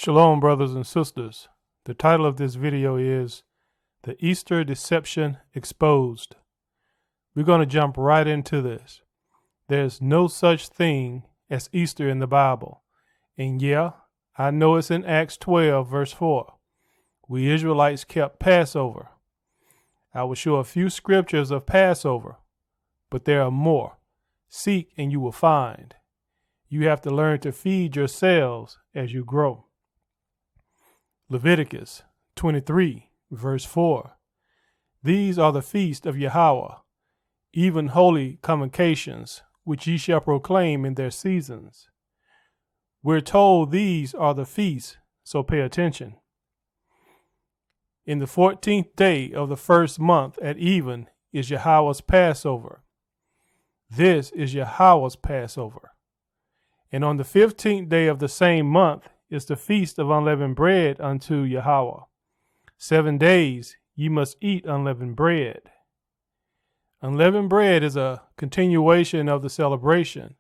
Shalom, brothers and sisters. The title of this video is The Easter Deception Exposed. We're going to jump right into this. There's no such thing as Easter in the Bible. And yeah, I know it's in Acts 12, verse 4. We Israelites kept Passover. I will show a few scriptures of Passover, but there are more. Seek and you will find. You have to learn to feed yourselves as you grow. Leviticus 23, verse 4. These are the feasts of Yahweh, even holy convocations, which ye shall proclaim in their seasons. We're told these are the feasts, so pay attention. In the 14th day of the first month at even is Yahweh's Passover. This is Yahweh's Passover. And on the 15th day of the same month is the feast of unleavened bread unto Yahweh. 7 days ye must eat unleavened bread. Unleavened bread is a continuation of the celebration.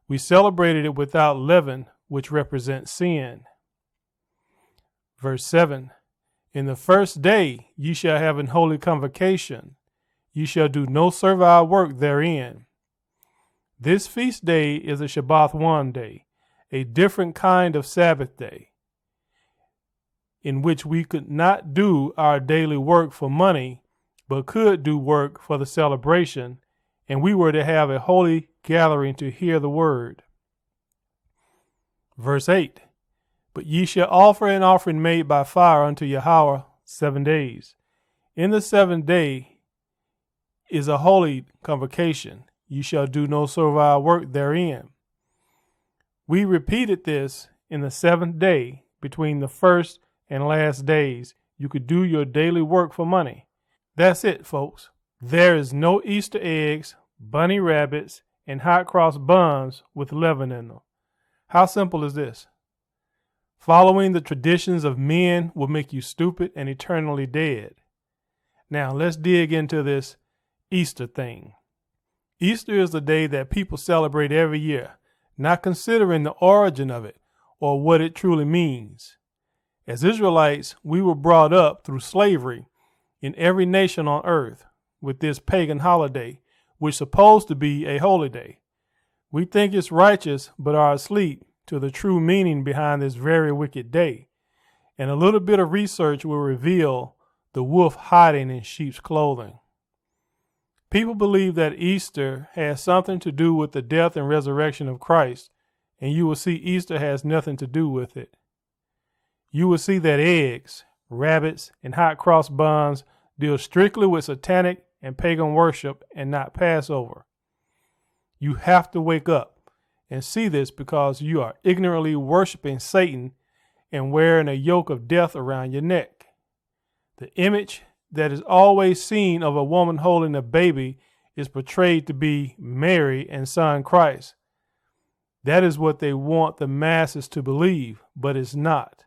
We celebrated it without leaven, which represents sin. Verse 7. In the first day ye shall have an holy convocation. Ye shall do no servile work therein. This feast day is a Shabbath one day, a different kind of Sabbath day, in which we could not do our daily work for money, but could do work for the celebration, and we were to have a holy gathering to hear the word. Verse 8. But ye shall offer an offering made by fire unto Yahweh 7 days. In the 7th day is a holy convocation. Ye shall do no servile work therein. We repeated this in the 7th day. Between the first and last days, you could do your daily work for money. That's it, folks. There is no Easter eggs, bunny rabbits, and hot cross buns with leaven in them. How simple is this? Following the traditions of men will make you stupid and eternally dead. Now, let's dig into this Easter thing. Easter is the day that people celebrate every year, not considering the origin of it or what it truly means. As Israelites, we were brought up through slavery in every nation on earth with this pagan holiday, which is supposed to be a holy day. We think it's righteous, but are asleep to the true meaning behind this very wicked day. And a little bit of research will reveal the wolf hiding in sheep's clothing. People believe that Easter has something to do with the death and resurrection of Christ, and you will see Easter has nothing to do with it. You will see that eggs, rabbits, and hot cross buns deal strictly with satanic and pagan worship and not Passover. You have to wake up and see this because you are ignorantly worshiping Satan and wearing a yoke of death around your neck. The image that is always seen of a woman holding a baby is portrayed to be Mary and son Christ. That is what they want the masses to believe, but it's not.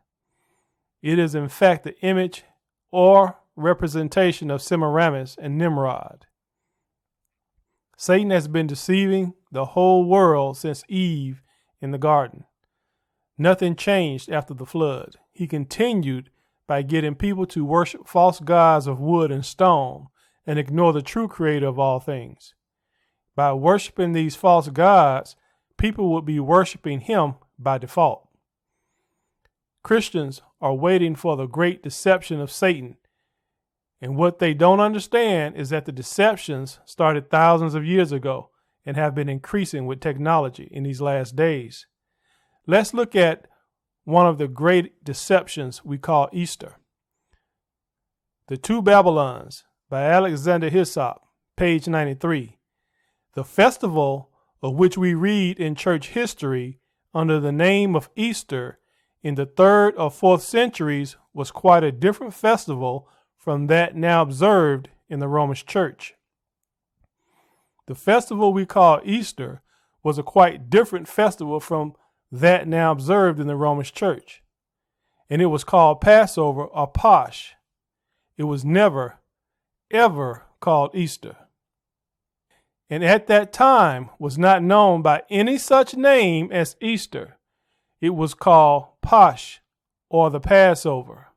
It is in fact the image or representation of Semiramis and Nimrod. Satan has been deceiving the whole world since Eve in the garden. Nothing changed after the flood. He continued by getting people to worship false gods of wood and stone and ignore the true creator of all things. By worshiping these false gods, people would be worshiping him by default. Christians are waiting for the great deception of Satan. And what they don't understand is that the deceptions started thousands of years ago and have been increasing with technology in these last days. Let's look at one of the great deceptions we call Easter. The Two Babylons by Alexander Hislop, page 93. The festival of which we read in church history under the name of Easter in the 3rd or 4th centuries was quite a different festival from that now observed in the Roman Church. The festival we call Easter was a quite different festival from that now observed in the Roman Church. And it was called Passover or Posh. It was never, ever called Easter. And at that time was not known by any such name as Easter. It was called Posh or the Passover.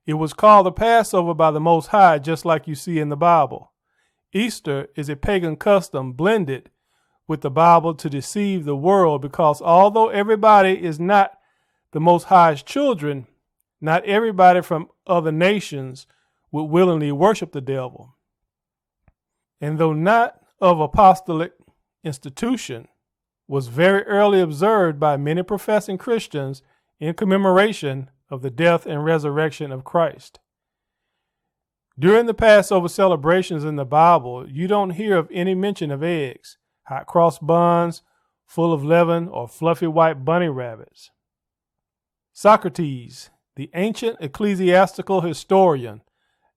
It was called the Passover by the Most High, just like you see in the Bible. Easter is a pagan custom blended with the Bible to deceive the world, because although everybody is not the Most High's children, not everybody from other nations would willingly worship the devil. And though not of apostolic institution, was very early observed by many professing Christians in commemoration of the death and resurrection of Christ. During the Passover celebrations in the Bible, you don't hear of any mention of eggs, hot cross buns full of leaven, or fluffy white bunny rabbits. Socrates, the ancient ecclesiastical historian,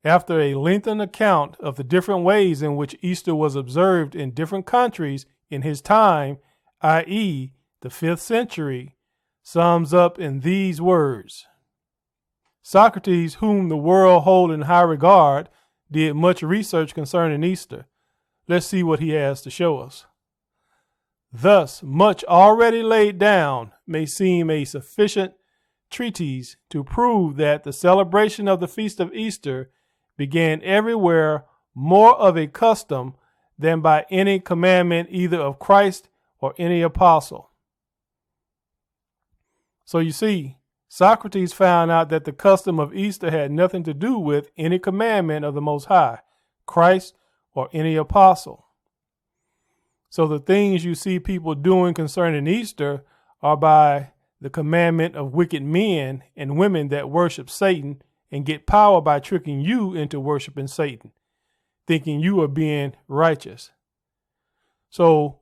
after a lengthened account of the different ways in which Easter was observed in different countries in his time, i.e., the 5th century, sums up in these words. Socrates, whom the world hold in high regard, did much research concerning Easter. Let's see what he has to show us. Thus, much already laid down may seem a sufficient treatise to prove that the celebration of the Feast of Easter began everywhere more of a custom than by any commandment either of Christ or any apostle. So you see, Socrates found out that the custom of Easter had nothing to do with any commandment of the Most High, Christ, or any apostle. So the things you see people doing concerning Easter are by the commandment of wicked men and women that worship Satan and get power by tricking you into worshiping Satan, thinking you are being righteous. So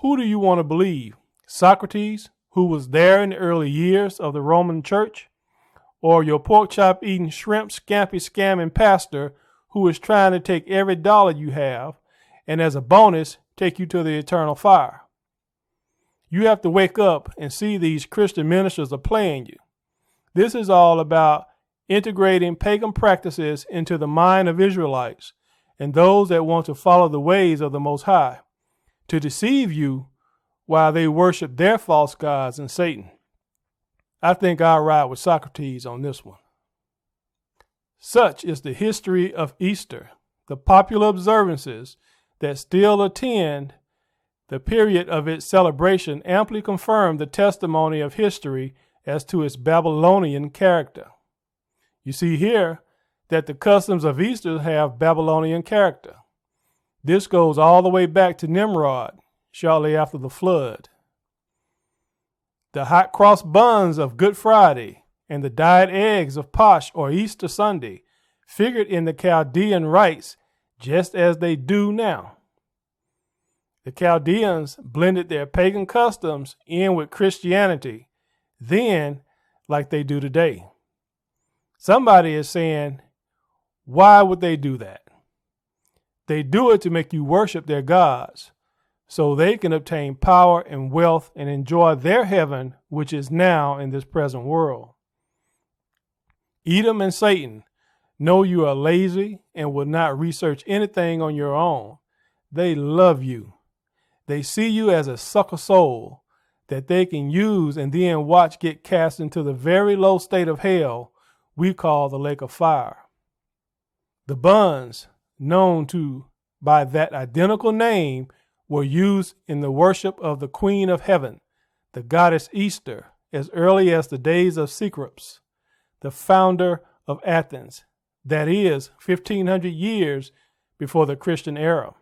who do you want to believe? Socrates, who was there in the early years of the Roman Church, or your pork chop eating, shrimp scampi scamming pastor who is trying to take every dollar you have and as a bonus take you to the eternal fire? You have to wake up and see these Christian ministers are playing you. This is all about integrating pagan practices into the mind of Israelites and those that want to follow the ways of the Most High, to deceive you while they worship their false gods and Satan. I think I'll ride with Socrates on this one. Such is the history of Easter, the popular observances that still attend the period of its celebration amply confirm the testimony of history as to its Babylonian character. You see here that the customs of Easter have Babylonian character. This goes all the way back to Nimrod, shortly after the flood. The hot cross buns of Good Friday and the dyed eggs of Posh or Easter Sunday figured in the Chaldean rites just as they do now. The Chaldeans blended their pagan customs in with Christianity then like they do today. Somebody is saying, why would they do that? They do it to make you worship their gods, so they can obtain power and wealth and enjoy their heaven, which is now in this present world. Edom and Satan know you are lazy and will not research anything on your own. They love you. They see you as a sucker soul that they can use and then watch get cast into the very low state of hell we call the lake of fire. The Buns, known to by that identical name, were used in the worship of the Queen of Heaven, the goddess Easter, as early as the days of Cecrops, the founder of Athens, that is, 1,500 years before the Christian era.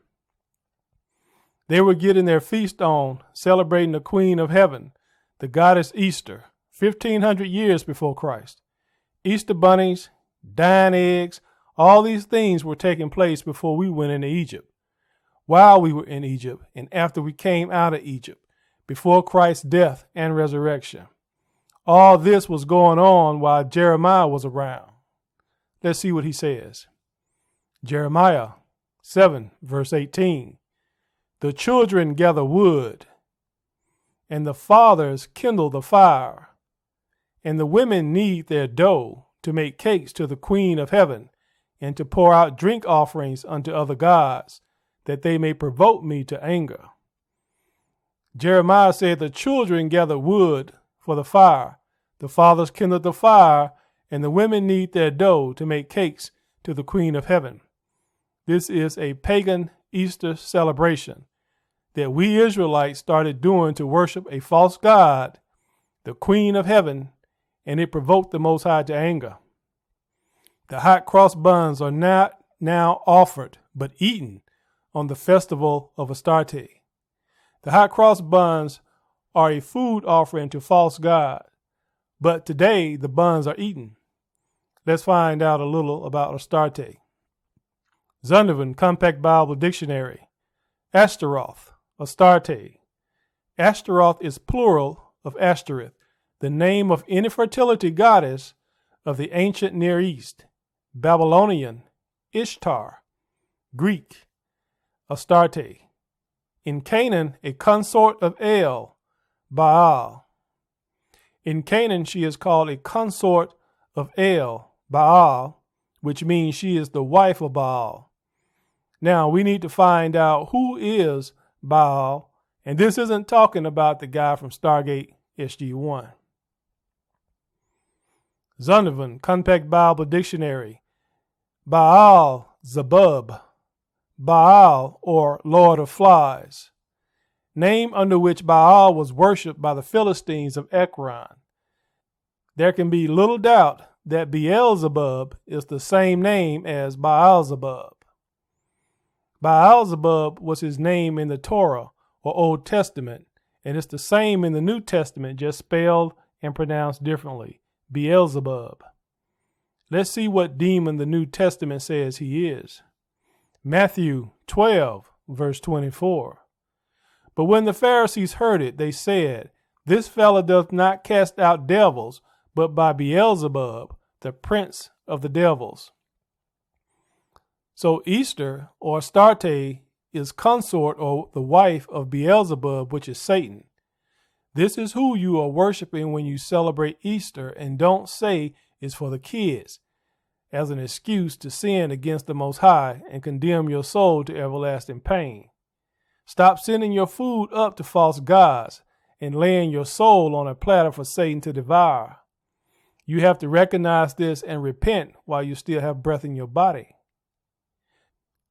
They were getting their feast on, celebrating the Queen of Heaven, the goddess Easter, 1,500 years before Christ. Easter bunnies, dying eggs, all these things were taking place before we went into Egypt, while we were in Egypt, and after we came out of Egypt, before Christ's death and resurrection. All this was going on while Jeremiah was around. Let's see what he says. Jeremiah 7, verse 18. The children gather wood, and the fathers kindle the fire, and the women knead their dough to make cakes to the Queen of Heaven, and to pour out drink offerings unto other gods, that they may provoke me to anger. Jeremiah said the children gather wood for the fire. The fathers kindled the fire, and the women knead their dough to make cakes to the Queen of Heaven. This is a pagan Easter celebration that we Israelites started doing to worship a false god, the Queen of Heaven, and it provoked the Most High to anger. The hot cross buns are not now offered, but eaten on the festival of Astarte. The hot cross buns are a food offering to false god, but today the buns are eaten. Let's find out a little about Astarte. Zondervan Compact Bible Dictionary. Ashtaroth, Astarte. Ashtaroth is plural of Ashtoreth, the name of any fertility goddess of the ancient Near East. Babylonian, Ishtar. Greek, Astarte. In Canaan, a consort of El, Baal. In Canaan, she is called a consort of El, Baal, which means she is the wife of Baal. Now, we need to find out who is Baal, and this isn't talking about the guy from Stargate SG-1. Zondervan Compact Bible Dictionary. Baal Zebub. Baal, or Lord of Flies. Name under which Baal was worshipped by the Philistines of Ekron. There can be little doubt that Beelzebub is the same name as Baalzebub. Baalzebub was his name in the Torah or Old Testament, and it's the same in the New Testament, just spelled and pronounced differently. Beelzebub. Let's see what demon the New Testament says he is. Matthew 12, verse 24. But when the Pharisees heard it, they said, This fellow doth not cast out devils, but by Beelzebub, the prince of the devils. So Easter, or Astarte, is consort or the wife of Beelzebub, which is Satan. This is who you are worshiping when you celebrate Easter, and don't say it's for the kids as an excuse to sin against the Most High and condemn your soul to everlasting pain. Stop sending your food up to false gods and laying your soul on a platter for Satan to devour. You have to recognize this and repent while you still have breath in your body.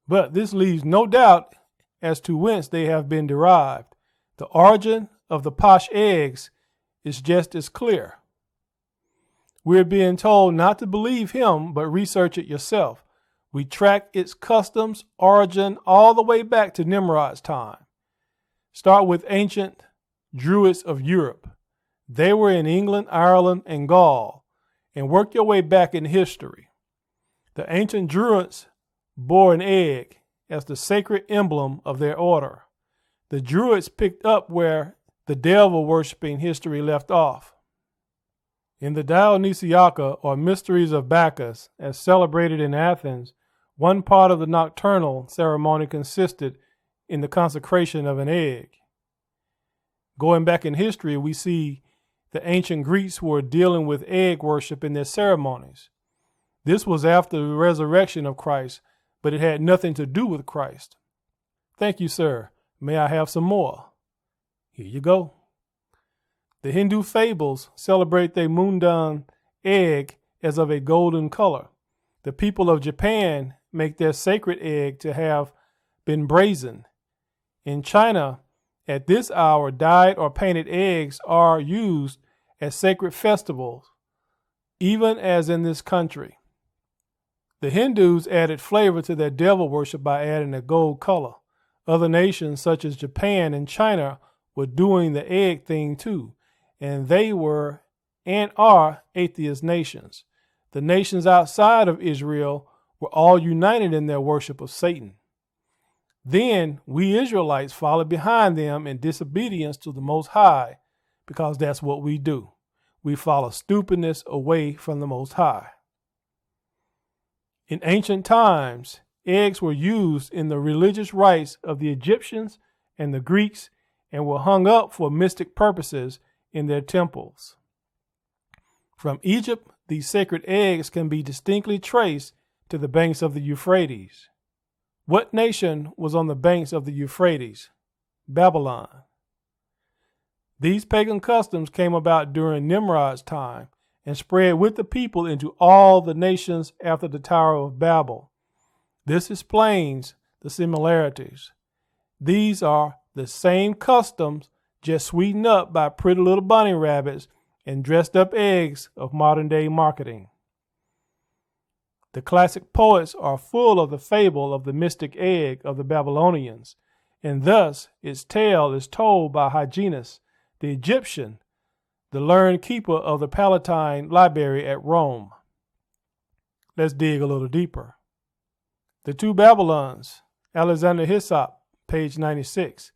But this leaves no doubt as to whence they have been derived. The origin of the posh eggs is just as clear. We're being told not to believe him, but research it yourself. We track its customs, origin, all the way back to Nimrod's time. Start with ancient Druids of Europe. They were in England, Ireland, and Gaul, and work your way back in history. The ancient Druids bore an egg as the sacred emblem of their order. The Druids picked up where the devil worshipping history left off. In the Dionysiaca, or Mysteries of Bacchus, as celebrated in Athens, one part of the nocturnal ceremony consisted in the consecration of an egg. Going back in history, we see the ancient Greeks were dealing with egg worship in their ceremonies. This was after the resurrection of Christ, but it had nothing to do with Christ. Thank you, sir. May I have some more? Here you go. The Hindu fables celebrate the Mundan egg as of a golden color. The people of Japan make their sacred egg to have been brazen. In China, at this hour, dyed or painted eggs are used at sacred festivals, even as in this country. The Hindus added flavor to their devil worship by adding a gold color. Other nations, such as Japan and China, were doing the egg thing too, and they were and are atheist nations. The nations outside of Israel were all united in their worship of Satan. Then we Israelites followed behind them in disobedience to the Most High, because that's what we do. We follow stupidness away from the Most High. In ancient times, eggs were used in the religious rites of the Egyptians and the Greeks and were hung up for mystic purposes in their temples. From Egypt, these sacred eggs can be distinctly traced to the banks of the Euphrates. What nation was on the banks of the Euphrates? Babylon. These pagan customs came about during Nimrod's time and spread with the people into all the nations after the Tower of Babel. This explains the similarities. These are the same customs, just sweetened up by pretty little bunny rabbits and dressed up eggs of modern day marketing. The classic poets are full of the fable of the mystic egg of the Babylonians, and thus its tale is told by Hyginus, the Egyptian, the learned keeper of the Palatine Library at Rome. Let's dig a little deeper. The two Babylons, Alexander Hislop, page 96.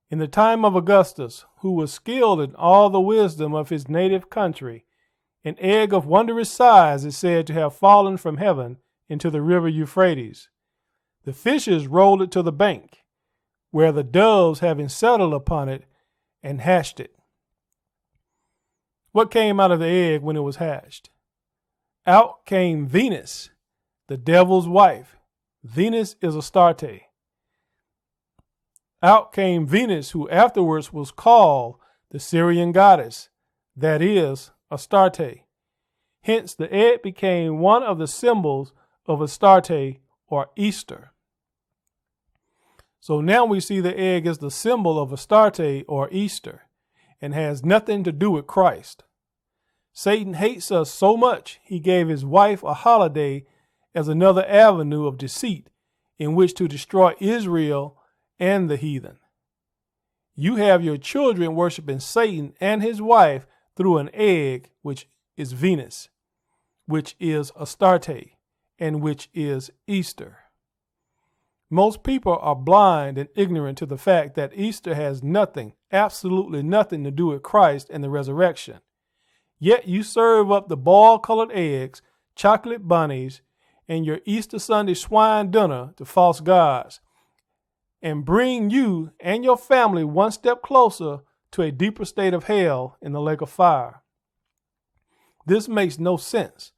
In the time of Augustus, who was skilled in all the wisdom of his native country, an egg of wondrous size is said to have fallen from heaven into the river Euphrates. The fishes rolled it to the bank, where the doves, having settled upon it, and hatched it. What came out of the egg when it was hatched? Out came Venus, the devil's wife. Venus is Astarte. Out came Venus, who afterwards was called the Syrian goddess, that is, Astarte. Hence, the egg became one of the symbols of Astarte, or Easter. So now we see the egg as the symbol of Astarte, or Easter, and has nothing to do with Christ. Satan hates us so much, he gave his wife a holiday as another avenue of deceit in which to destroy Israel and the heathen. You have your children worshiping Satan and his wife through an egg, which is Venus, which is Astarte, and which is Easter. Most people are blind and ignorant to the fact that Easter has nothing, absolutely nothing to do with Christ and the resurrection. Yet you serve up the ball-colored eggs, chocolate bunnies, and your Easter Sunday swine dinner to false gods, and bring you and your family one step closer to a deeper state of hell in the lake of fire. This makes no sense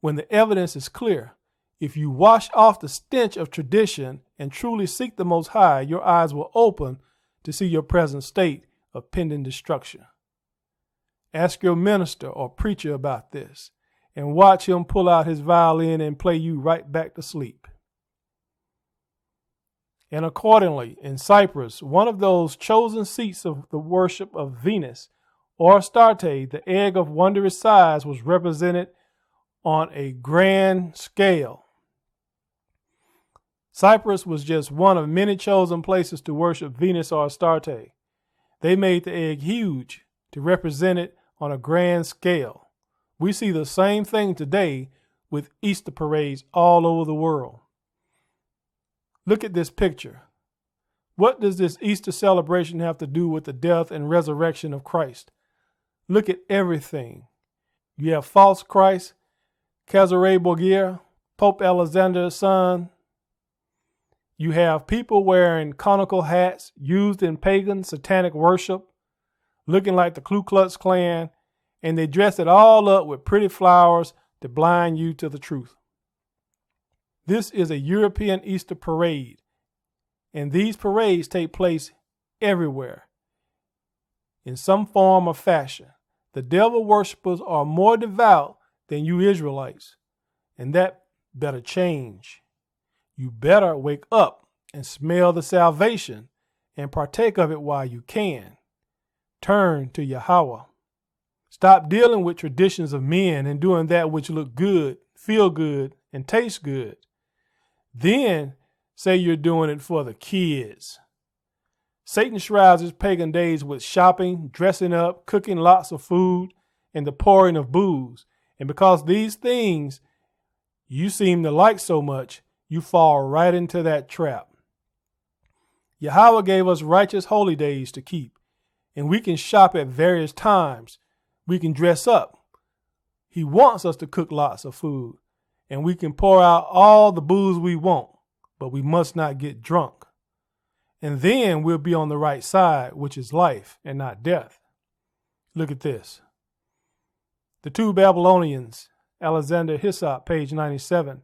when the evidence is clear. If you wash off the stench of tradition and truly seek the Most High, your eyes will open to see your present state of pending destruction. Ask your minister or preacher about this and watch him pull out his violin and play you right back to sleep. And accordingly, in Cyprus, one of those chosen seats of the worship of Venus, or Astarte, the egg of wondrous size, was represented on a grand scale. Cyprus was just one of many chosen places to worship Venus or Astarte. They made the egg huge to represent it on a grand scale. We see the same thing today with Easter parades all over the world. Look at this picture. What does this Easter celebration have to do with the death and resurrection of Christ? Look at everything. You have false Christ, Cesare Borgia, Pope Alexander's son. You have people wearing conical hats used in pagan satanic worship, looking like the Ku Klux Klan, and they dress it all up with pretty flowers to blind you to the truth. This is a European Easter parade, and these parades take place everywhere in some form or fashion. The devil worshippers are more devout than you Israelites, and that better change. You better wake up and smell the salvation and partake of it while you can. Turn to Yahweh. Stop dealing with traditions of men and doing that which look good, feel good, and taste good. Then say you're doing it for the kids. Satan shrouds his pagan days with shopping, dressing up, cooking lots of food, and the pouring of booze. And because these things you seem to like so much, you fall right into that trap. Yahweh gave us righteous holy days to keep, and we can shop at various times. We can dress up. He wants us to cook lots of food, and we can pour out all the booze we want, but we must not get drunk. And then we'll be on the right side, which is life and not death. Look at this. The two Babylonians, Alexander Hislop, page 97.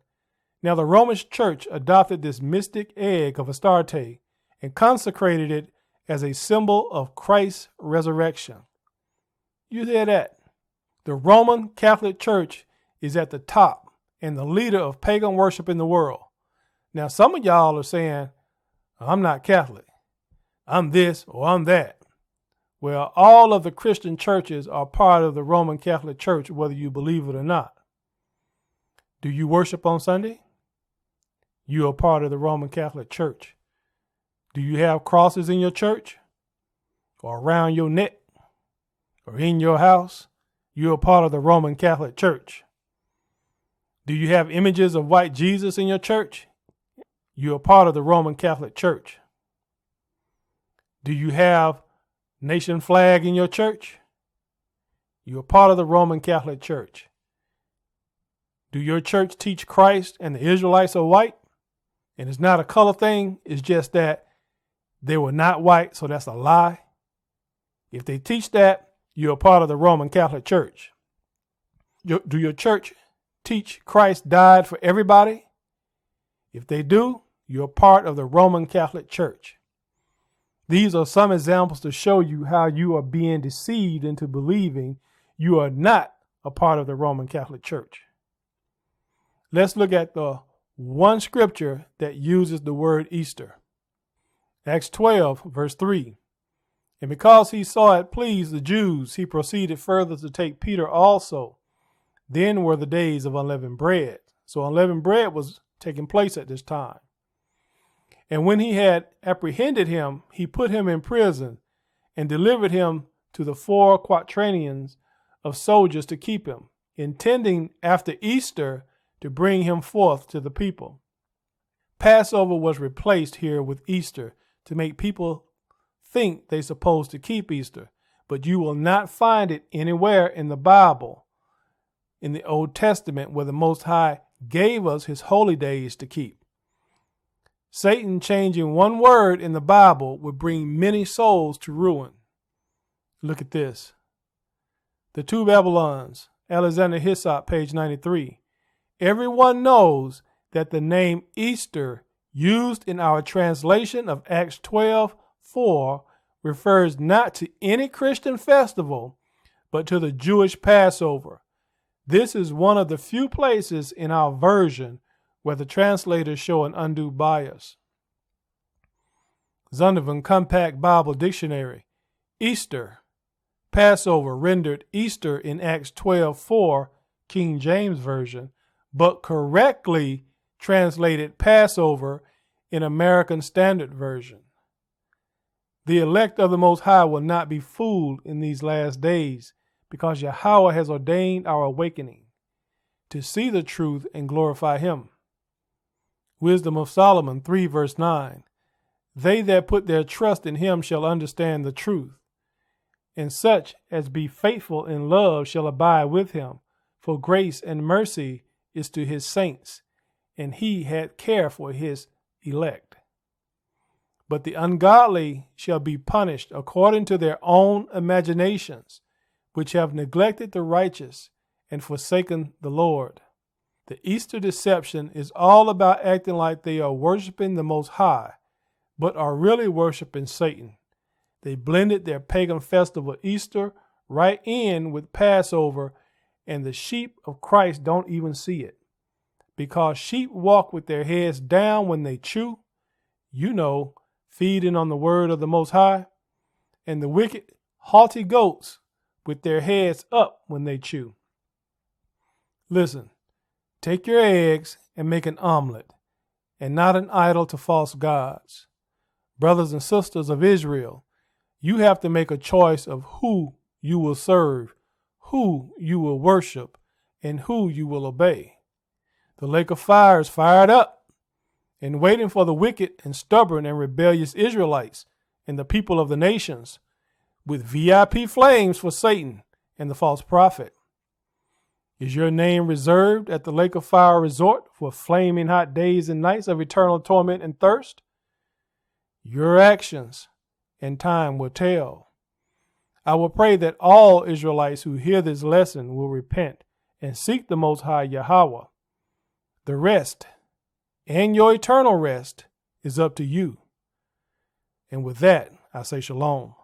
Now the Roman Church adopted this mystic egg of Astarte and consecrated it as a symbol of Christ's resurrection. You hear that? The Roman Catholic Church is at the top and the leader of pagan worship in the world. Now, some of y'all are saying, I'm not Catholic. I'm this or I'm that. Well, all of the Christian churches are part of the Roman Catholic Church, whether you believe it or not. Do you worship on Sunday? You are part of the Roman Catholic Church. Do you have crosses in your church or around your neck or in your house? You are part of the Roman Catholic Church. Do you have images of white Jesus in your church? You are part of the Roman Catholic Church. Do you have nation flag in your church? You are part of the Roman Catholic Church. Do your church teach Christ and the Israelites are white? And it's not a color thing. It's just that they were not white, so that's a lie. If they teach that, you're a part of the Roman Catholic Church. Do your church teach Christ died for everybody? If they do, you're part of the Roman Catholic Church. These are some examples to show you how you are being deceived into believing you are not a part of the Roman Catholic Church. Let's look at the one scripture that uses the word Easter. Acts 12, verse 3. And because he saw it pleased the Jews, he proceeded further to take Peter also. Then were the days of unleavened bread. So unleavened bread was taking place at this time. And when he had apprehended him, he put him in prison and delivered him to the 4 quaternions of soldiers to keep him, intending after Easter to bring him forth to the people. Passover was replaced here with Easter to make people think they're supposed to keep Easter, but you will not find it anywhere in the Bible, in the Old Testament, where the Most High gave us his holy days to keep. Satan changing one word in the Bible would bring many souls to ruin. Look at this. The Two Babylons, Alexander Hislop, page 93. Everyone knows that the name Easter used in our translation of Acts 12:4 refers not to any Christian festival, but to the Jewish Passover. This is one of the few places in our version where the translators show an undue bias. Zondervan Compact Bible Dictionary. Easter, Passover, rendered Easter in Acts 12:4, King James Version, but correctly translated Passover in American Standard Version. The elect of the Most High will not be fooled in these last days, because Yahweh has ordained our awakening to see the truth and glorify him. Wisdom of Solomon 3 verse 9. They that put their trust in him shall understand the truth, and such as be faithful in love shall abide with him, for grace and mercy is to his saints, and he had care for his elect. But the ungodly shall be punished according to their own imaginations, which have neglected the righteous and forsaken the Lord. The Easter deception is all about acting like they are worshiping the Most High, but are really worshiping Satan. They blended their pagan festival Easter right in with Passover, and the sheep of Christ don't even see it. Because sheep walk with their heads down when they chew, feeding on the word of the Most High, and the wicked, haughty goats with their heads up when they chew. Listen, take your eggs and make an omelet, and not an idol to false gods. Brothers and sisters of Israel, you have to make a choice of who you will serve, who you will worship, and who you will obey. The lake of fire is fired up and waiting for the wicked and stubborn and rebellious Israelites and the people of the nations, with VIP flames for Satan and the false prophet. Is your name reserved at the lake of fire resort for flaming hot days and nights of eternal torment and thirst? Your actions and time will tell. I will pray that all Israelites who hear this lesson will repent and seek the Most High Yahweh. The rest, and your eternal rest, is up to you. And with that, I say shalom.